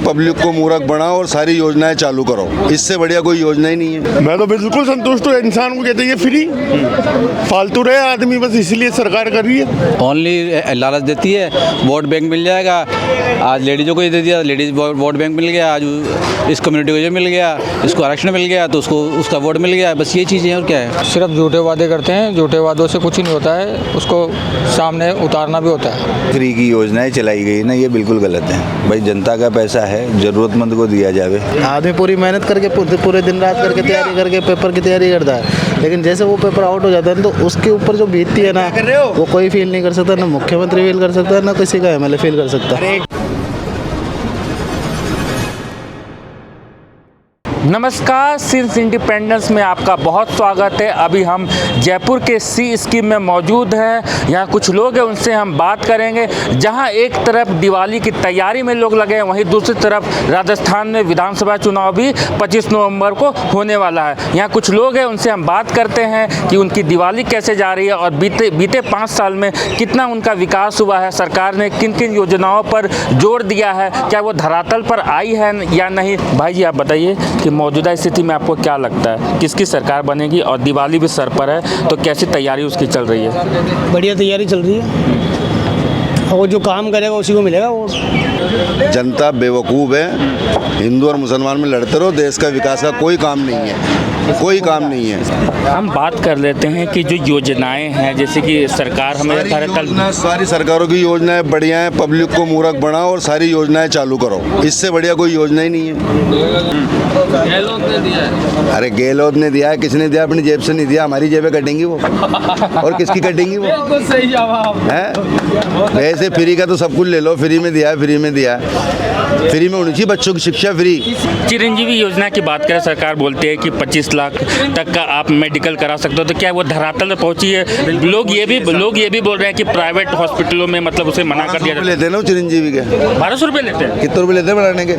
Public को मूर्ख बनाओ और सारी योजनाएं चालू करो। इससे बढ़िया कोई योजना ही नहीं है। मैं तो बिल्कुल संतुष्ट हूँ। इंसान को कहते हैं ये फ्री फालतू रहे आदमी, बस इसलिए सरकार कर रही है। ओनली लालच देती है, वोट बैंक मिल जाएगा। आज लेडीज़ों को ये दे दिया, लेडीज़ वोट बैंक मिल गया। आज इस कम्युनिटी को ये मिल गया, इसको आरक्षण मिल गया तो उसको उसका वोट मिल गया। बस ये चीज़ें हैं और क्या है। सिर्फ झूठे वादे करते हैं, झूठे वादों से कुछ ही नहीं होता है, उसको सामने उतारना भी होता है। फ्री की योजनाएं चलाई गई ना, ये बिल्कुल गलत है। भाई जनता का पैसा है, ज़रूरतमंद को दिया जावे। आदमी पूरी मेहनत करके पूरे दिन रात करके तैयारी करके पेपर की तैयारी करता है, लेकिन जैसे वो पेपर आउट हो जाता है तो उसके ऊपर जो बीतती है ना, वो कोई फील नहीं कर सकता, ना मुख्यमंत्री फील कर सकता है, ना किसी का एमएलए फील कर सकता है। नमस्कार, सिंस इंडिपेंडेंस में आपका बहुत स्वागत है। अभी हम जयपुर के सी स्कीम में मौजूद हैं। यहाँ कुछ लोग हैं, उनसे हम बात करेंगे। जहाँ एक तरफ दिवाली की तैयारी में लोग लगे हैं, वहीं दूसरी तरफ राजस्थान में विधानसभा चुनाव भी 25 नवंबर को होने वाला है। यहाँ कुछ लोग हैं, उनसे हम बात करते हैं कि उनकी दिवाली कैसे जा रही है और बीते 5 साल में कितना उनका विकास हुआ है, सरकार ने किन किन योजनाओं पर जोर दिया है, क्या वो धरातल पर आई है या नहीं। भाई जी आप बताइए कि मौजूदा स्थिति में आपको क्या लगता है, किसकी सरकार बनेगी और दिवाली भी सर पर है तो कैसी तैयारी उसकी चल रही है? बढ़िया तैयारी चल रही है, और जो काम करेगा उसी को मिलेगा। वो जनता बेवकूफ़ है। हिंदू और मुसलमान में लड़ते रहो, देश का विकास का कोई काम नहीं है, कोई काम नहीं है। हम बात कर लेते हैं कि जो योजनाएं हैं, जैसे कि सरकार हमें सारी सरकारों की योजनाएं बढ़िया हैं। पब्लिक को मूर्ख बनाओ और सारी योजनाएं चालू करो। इससे बढ़िया कोई योजना ही नहीं है। गहलोत ने दिया है। अरे गहलोत ने दिया है, किसने दिया? अपनी जेब से नहीं दिया, हमारी जेबें कटेंगी वो और किसकी कटेंगी वो? बिल्कुल सही जवाब है। वैसे फ्री का तो सब कुछ ले लो, फ्री में दिया है, फ्री में दिया है। फ्री में होनी चाहिए बच्चों की शिक्षा फ्री। चिरंजीवी योजना की बात करें, सरकार बोलती है कि 25 लाख तक का आप मेडिकल करा सकते हो, तो क्या वो धरातल में पहुंची है? लोग ये भी बोल रहे हैं कि प्राइवेट हॉस्पिटलों में मतलब उसे मना कर दिया जाता है। लेते हैं ना चिरंजीवी के 1200 रुपये लेते हैं। कितने रुपये लेते हैं बनाने के?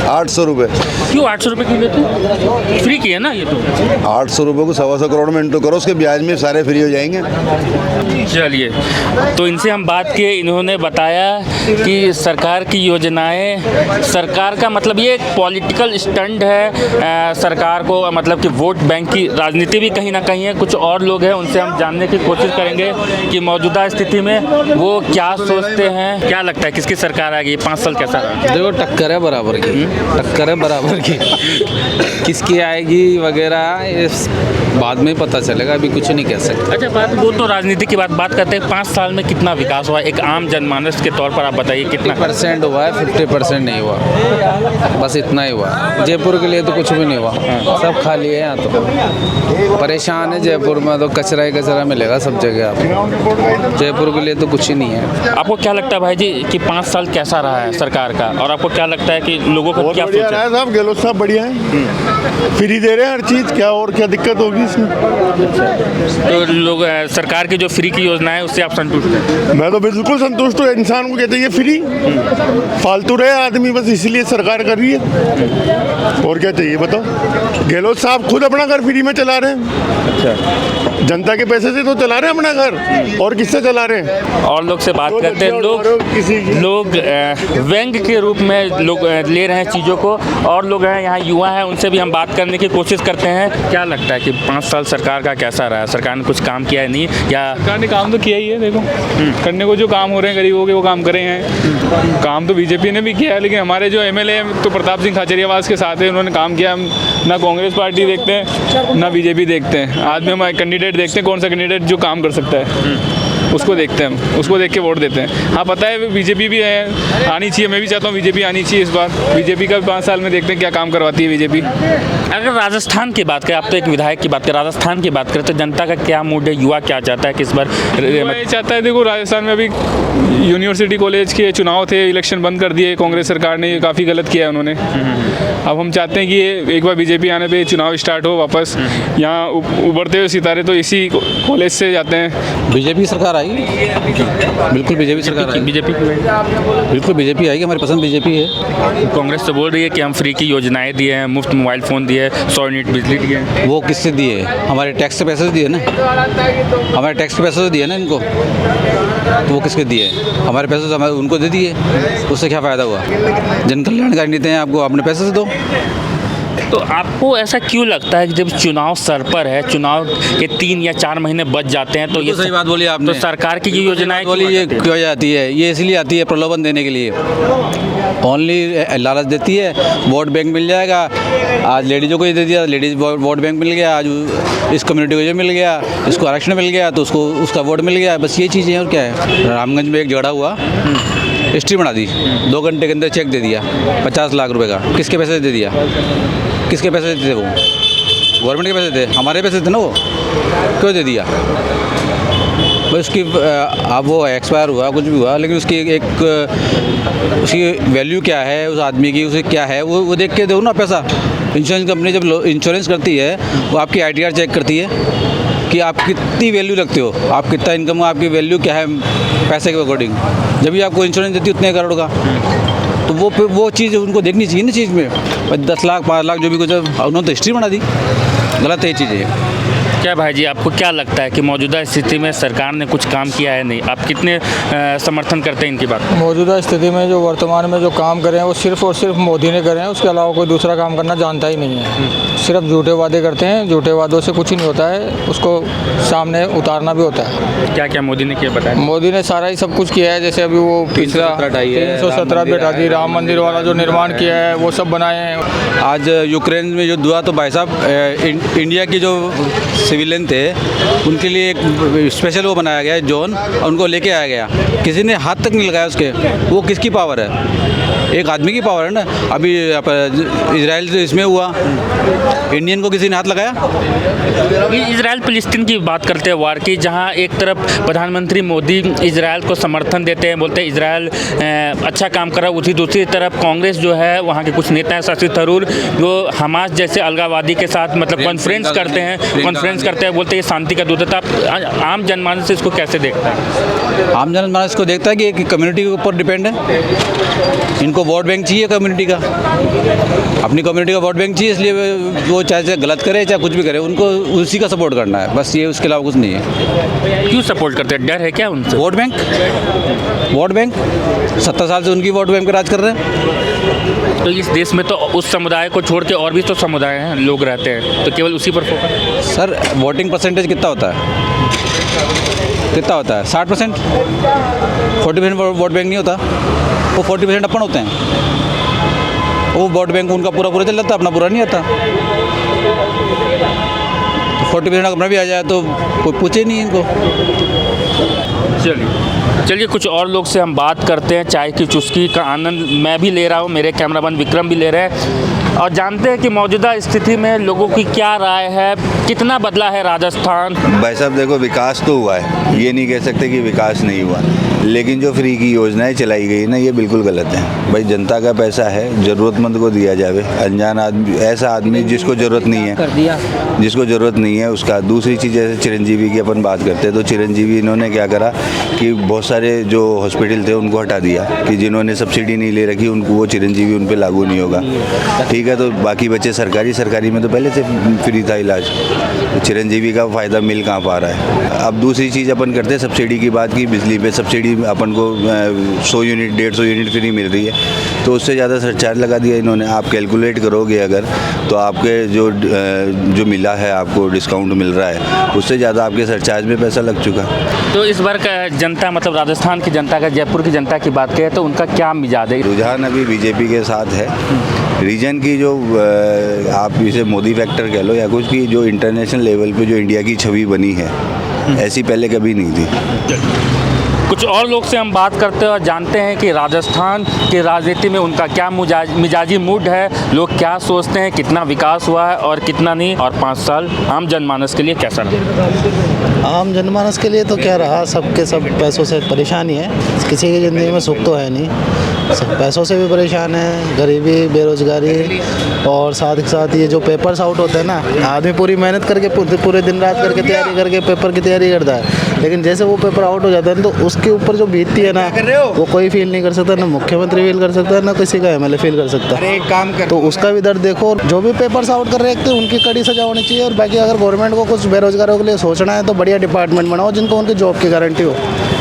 800 रुपये। क्यों 800 रुपये क्यों लेते हैं? फ्री की है ना ये तो। 800 रुपये को 125 करोड़ में इंटू करो, उसके ब्याज में सारे फ्री हो जाएंगे। चलिए, तो इनसे हम बात किए, इन्होंने बताया कि सरकार की योजनाएं, सरकार का मतलब ये एक पॉलिटिकल स्टंट है। सरकार को मतलब कि वोट बैंक की राजनीति भी कहीं ना कहीं है। कुछ और लोग हैं, उनसे हम जानने की कोशिश करेंगे कि मौजूदा स्थिति में वो क्या सोचते हैं। क्या लगता है किसकी सरकार आएगी? 5 साल कैसा रहा? देखो टक्कर है बराबर की, टक्कर है बराबर की। किसकी आएगी वगैरह ये बाद में पता चलेगा, अभी कुछ नहीं कह सकते। अच्छा, वो तो राजनीति की बात करते हैं। 5 साल में कितना विकास हुआ, एक आम जनमानस के तौर पर आप बताइए कितना? 50% हुआ है, 50% नहीं हुआ, बस इतना ही हुआ। जयपुर के लिए तो कुछ भी नहीं हुआ, सब खाली है। यहाँ तो परेशान है जयपुर में, तो कचरा ही कचरा मिलेगा सब जगह आपको। जयपुर के लिए तो कुछ ही नहीं है। आपको क्या लगता है भाई जी कि 5 साल कैसा रहा है सरकार का, और आपको क्या लगता है कि लोगों का क्या सोच है? साहब गहलोत साहब बढ़िया है, फ्री दे रहे हैं हर चीज़, क्या और क्या दिक्कत होगी इसमें? तो लोग सरकार की जो फ्री की योजना है उससे आप संतुष्ट हैं? मैं तो बिल्कुल संतुष्ट हूँ। इंसान को कहते हैं ये फ्री फालतू रहे आदमी, बस इसलिए सरकार कर रही है। और क्या चाहिए बताओ? गहलोत साहब खुद अपना घर फ्री में चला रहे हैं। अच्छा, जनता के पैसे से तो चला रहे हैं अपना घर, और किससे चला रहे हैं? और लोग से बात करते हैं, लोग व्यंग के रूप में लोग ले रहे हैं चीज़ों को। और लोग हैं यहाँ, युवा हैं, उनसे भी हम बात करने की कोशिश करते हैं। क्या लगता है कि 5 साल सरकार का कैसा रहा? सरकार ने कुछ काम किया है नहीं, या सरकार ने काम तो किया ही है। देखो करने को जो काम हो रहे हैं गरीबों के, वो काम करे हैं। काम तो बीजेपी ने भी किया है, लेकिन हमारे जो एमएलए तो प्रताप सिंह खाचरियावास के साथ है, उन्होंने काम किया। हम ना कांग्रेस पार्टी देखते हैं ना बीजेपी देखते हैं। आज में हम कैंडिडेट देखते हैं, कौन सा कैंडिडेट जो काम कर सकता है उसको देखते हैं, हम उसको देख के वोट देते हैं। हाँ पता है बीजेपी भी है, आनी चाहिए। मैं भी चाहता हूँ बीजेपी आनी चाहिए इस बार। बीजेपी का 5 साल में देखते हैं क्या काम करवाती है बीजेपी। अगर राजस्थान की बात करें, आप तो एक विधायक की बात करें, राजस्थान की बात करें तो जनता का क्या मूड है, युवा क्या चाहता है कि इस बार? मैं चाहता है, देखो राजस्थान में अभी यूनिवर्सिटी कॉलेज के चुनाव थे, इलेक्शन बंद कर दिए कांग्रेस सरकार ने, काफ़ी गलत किया है उन्होंने। अब हम चाहते हैं कि ये एक बार बीजेपी आने पे चुनाव स्टार्ट हो वापस। यहाँ उभरते हुए सितारे तो इसी कॉलेज से जाते हैं। बीजेपी सरकार सरकार आएगी, बिल्कुल बीजेपी सरकार आएगी, बीजेपी की बिल्कुल बीजेपी आएगी, हमारी पसंद बीजेपी है। कांग्रेस तो बोल रही है कि हम फ्री की योजनाएं दिए हैं, मुफ्त मोबाइल फ़ोन दिए, 100 यूनिट बिजली दिए हैं। वो किससे दिए? हमारे टैक्स के पैसे से दिए ना, हमारे टैक्स के पैसे से दिए ना इनको, तो वो किसके दिए? हमारे पैसे से हमारे उनको दे दिए, उससे क्या फ़ायदा हुआ? जन कल्याणकारी नीतियाँ आपको अपने पैसे से दो। तो आपको ऐसा क्यों लगता है कि जब चुनाव सर पर है, चुनाव के 3 या 4 महीने बच जाते हैं तो ये सही बात बोली आपने। तो सरकार की ये योजनाएं बोली ये क्यों जाती है? ये इसलिए आती है प्रलोभन देने के लिए, ओनली लालच देती है, वोट बैंक मिल जाएगा। आज लेडीज़ों को ये दे दिया, लेडीज़ वोट बैंक मिल गया, आज इस कम्युनिटी को ये मिल गया, इसको आरक्षण मिल गया तो उसको उसका वोट मिल गया, बस ये चीज़ें हैं और क्या है। रामगंज में एक झगड़ा हुआ, हिस्ट्री बना दी, 2 घंटे के अंदर चेक दे दिया 50 लाख रुपए का। किसके पैसे दे दिया? किसके पैसे देते वो? गवर्नमेंट के पैसे थे, हमारे पैसे थे ना, वो क्यों दे दिया? भाई उसकी अब वो एक्सपायर हुआ, कुछ भी हुआ, लेकिन उसकी एक उसकी वैल्यू क्या है, उस आदमी की उसे क्या है, वो देख के दो ना पैसा। इंश्योरेंस कंपनी जब इंश्योरेंस करती है वो आपकी ITR चेक करती है कि आप कितनी वैल्यू रखते हो, आप कितना इनकम, आपकी वैल्यू क्या है पैसे के अकॉर्डिंग। जब भी आपको इंश्योरेंस देती है उतने करोड़ का, तो वो चीज़ उनको देखनी चाहिए ना चीज़ में। 10 लाख 5 लाख जो भी कुछ, उन्होंने तो हिस्ट्री बना दी, गलत है ये चीज़ें। क्या भाई जी, आपको क्या लगता है कि मौजूदा स्थिति में सरकार ने कुछ काम किया है नहीं? आप कितने समर्थन करते हैं इनकी बात? मौजूदा स्थिति में जो वर्तमान में जो काम कर रहे हैं वो सिर्फ और सिर्फ मोदी ने करे हैं, उसके अलावा कोई दूसरा काम करना जानता ही नहीं है। सिर्फ झूठे वादे करते हैं, झूठे वादों से कुछ ही नहीं होता है, उसको सामने उतारना भी होता है। क्या क्या मोदी ने किया बताया? मोदी ने सारा ही सब कुछ किया है, जैसे अभी वो पिछला 317 भी हटा दी, राम मंदिर वाला जो निर्माण किया है वो सब बनाए हैं। आज यूक्रेन में युद्ध हुआ तो भाई साहब इंडिया की जो सिविलियन थे उनके लिए एक स्पेशल वो बनाया गया है जोन, और उनको लेके आया गया। किसी ने हाथ तक नहीं लगाया उसके। वो किसकी पावर है? एक आदमी की पावर है ना। अभी इजराइल से इसमें हुआ, इंडियन को किसी ने हाथ लगाया? इजराइल फिलिस्तीन की बात करते हैं वार की, जहां एक तरफ प्रधानमंत्री मोदी इजराइल को समर्थन देते हैं, बोलते हैं इजराइल अच्छा काम कर रहा है, उसी दूसरी तरफ कांग्रेस जो है वहां के कुछ नेता हैं, शशि थरूर, जो हमास जैसे अलगाववादी के साथ मतलब कॉन्फ्रेंस करते हैं, बोलते हैं शांति का दूत है। तो आप आम जनमानस इसको कैसे देखता है? आम जनमानस को देखता है कि एक कम्युनिटी के ऊपर डिपेंड है, इनको वोट बैंक चाहिए कम्युनिटी का, अपनी कम्युनिटी का वोट बैंक चाहिए, इसलिए वो चाहे गलत करे चाहे कुछ भी करे, उनको उसी का सपोर्ट करना है, बस ये, उसके अलावा कुछ नहीं है। क्यों सपोर्ट करते हैं? डर है क्या उनसे? वोट बैंक 70 साल से उनकी वोट बैंक पे राज कर रहे हैं। तो इस देश में तो उस समुदाय को छोड़ के और भी तो समुदाय हैं, लोग रहते हैं, तो केवल उसी पर फोकस? सर वोटिंग परसेंटेज कितना होता है? 60%? 40% वोट बैंक नहीं होता, वो 40% अपन होते हैं। वो वोट बैंक उनका पूरा चल जाता है, अपना पूरा नहीं आता। 40% अपना भी आ जाए तो कोई पूछे नहीं इनको। चलिए कुछ और लोग से हम बात करते हैं। चाय की चुस्की का आनंद मैं भी ले रहा हूँ, मेरे कैमरामैन विक्रम भी ले रहे हैं, और जानते हैं कि मौजूदा स्थिति में लोगों की क्या राय है, कितना बदला है राजस्थान। भाई साहब देखो, विकास तो हुआ है, ये नहीं कह सकते कि विकास नहीं हुआ, लेकिन जो फ्री की योजनाएं चलाई गई ना, ये बिल्कुल गलत है। भाई जनता का पैसा है, ज़रूरतमंद को दिया जावे। अनजान आदमी, ऐसा आदमी जिसको ज़रूरत नहीं है उसका। दूसरी चीज़ जैसे चिरंजीवी की अपन बात करते हैं, तो चिरंजीवी इन्होंने क्या करा कि बहुत सारे जो हॉस्पिटल थे उनको हटा दिया, कि जिन्होंने सब्सिडी नहीं ले रखी उनको वो चिरंजीवी उन पर लागू नहीं होगा। ठीक है, तो बाकी बच्चे सरकारी में तो पहले से फ्री था इलाज, तो चिरंजीवी का फ़ायदा मिल कहाँ पा रहा है। अब दूसरी चीज़ अपन करते हैं, सब्सिडी की बात की, बिजली पे सब्सिडी अपन को 100 यूनिट 150 यूनिट फ्री मिल रही है, तो उससे ज़्यादा सरचार्ज लगा दिया इन्होंने। आप कैलकुलेट करोगे अगर, तो आपके जो मिला है, आपको डिस्काउंट मिल रहा है, उससे ज़्यादा आपके सरचार्ज में पैसा लग चुका। तो इस बार का जनता, मतलब राजस्थान की जनता का, जयपुर की जनता की बात करें तो उनका क्या मिजाज है? रुझान अभी बीजेपी के साथ है। रीजन की जो आप इसे मोदी फैक्टर कह लो या कुछ, की जो इंटरनेशनल लेवल पे जो इंडिया की छवि बनी है, ऐसी पहले कभी नहीं थी। कुछ और लोग से हम बात करते हैं और जानते हैं कि राजस्थान की राजनीति में उनका क्या मिजाजी मूड है, लोग क्या सोचते हैं, कितना विकास हुआ है और कितना नहीं, और 5 साल आम जनमानस के लिए कैसा रहा। आम जनमानस के लिए तो क्या रहा, सबके सब पैसों से परेशानी है, किसी की ज़िंदगी में सुख तो है नहीं, सब पैसों से भी परेशान है, गरीबी, बेरोजगारी, और साथ ही साथ ये जो पेपर्स आउट होते हैं ना, आदमी पूरी मेहनत करके पूरे दिन रात करके तैयारी करके पेपर की तैयारी करता है, लेकिन जैसे वो पेपर आउट हो जाता है तो उसके ऊपर जो बीतती है ना, वो कोई फील नहीं कर सकता, ना मुख्यमंत्री फील कर सकता है, ना किसी का एमएलए फील कर सकता है। तो उसका भी दर्द देखो, जो भी पेपर्स आउट कर रहे हैं उनकी कड़ी सजा होनी चाहिए। और बाकी अगर गवर्नमेंट को कुछ बेरोजगारों के लिए सोचना है तो बढ़िया डिपार्टमेंट बनाओ जिनको उनकी जॉब की गारंटी हो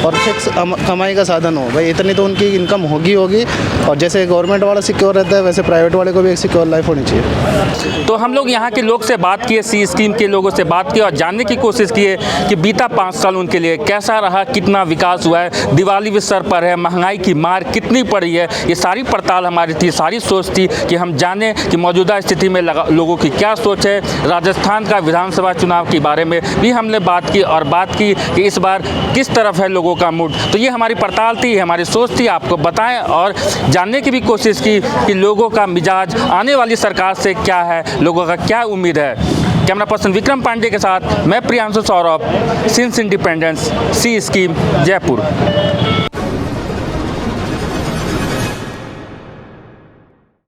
और फिक्स कमाई का साधन हो। भाई इतनी तो उनकी इनकम होगी, और जैसे गवर्नमेंट वाला सिक्योर रहता है वैसे प्राइवेट वाले को भी एक सिक्योर लाइफ होनी चाहिए। तो हम लोग यहाँ के लोग से बात किए, सी स्कीम के लोगों से बात की और जानने की कोशिश किए कि बीता 5 साल उनके लिए कैसा रहा, कितना विकास हुआ है, दिवाली भी सर पर है, महंगाई की मार कितनी पड़ी है। ये सारी पड़ताल हमारी थी, सारी सोच थी कि हम जानें कि मौजूदा स्थिति में लोगों की क्या सोच है। राजस्थान का विधानसभा चुनाव के बारे में भी हमने बात की और बात की कि इस बार किस तरफ है लोगों का मूड। तो ये हमारी पड़ताल थी, हमारी सोच थी, आपको बताएं और जानने की भी कोशिश की कि लोगों का मिजाज आने वाली सरकार से क्या है, लोगों का क्या उम्मीद है। कैमरा पर्सन विक्रम पांडे के साथ मैं प्रियांशु सौरभ, सिंस इंडिपेंडेंस, सी स्कीम, जयपुर।